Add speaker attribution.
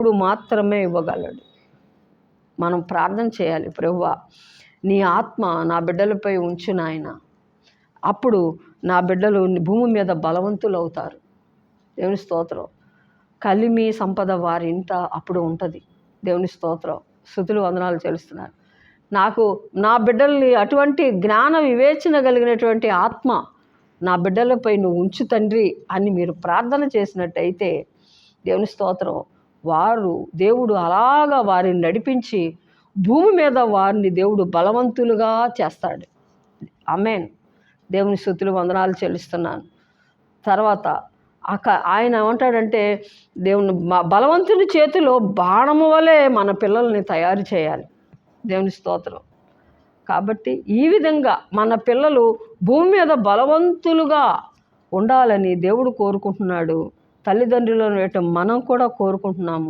Speaker 1: ఇప్పుడు మాత్రమే ఇవ్వగలడు. మనం ప్రార్థన చేయాలి, ప్రభువా నీ ఆత్మ నా బిడ్డలపై ఉంచు నాయన, అప్పుడు నా బిడ్డలు భూమి మీద బలవంతులు అవుతారు. దేవుని స్తోత్రం. కలిమి సంపద వారి ఇంట అప్పుడు ఉంటుంది. దేవుని స్తోత్రం. స్తుతులు వందనాలు చెల్లిస్తున్నారు. నాకు నా బిడ్డల్ని అటువంటి జ్ఞాన వివేచన కలిగినటువంటి ఆత్మ నా బిడ్డలపై నువ్వు ఉంచు తండ్రి అని మీరు ప్రార్థన చేసినట్టయితే దేవుని స్తోత్రం, దేవుడు అలాగా వారిని నడిపించి భూమి మీద వారిని దేవుడు బలవంతులుగా చేస్తాడు. ఆమేన్. దేవుని స్తుతులు వందనాలు చెల్లిస్తున్నాను. తర్వాత ఆయన ఏమంటాడంటే, దేవుని బలవంతుని చేతిలో బాణము వలె మన పిల్లల్ని తయారు చేయాలి. దేవుని స్తోత్రం. కాబట్టి ఈ విధంగా మన పిల్లలు భూమి మీద బలవంతులుగా ఉండాలని దేవుడు కోరుకుంటున్నాడు. తల్లిదండ్రులను మనం కూడా కోరుకుంటున్నాము.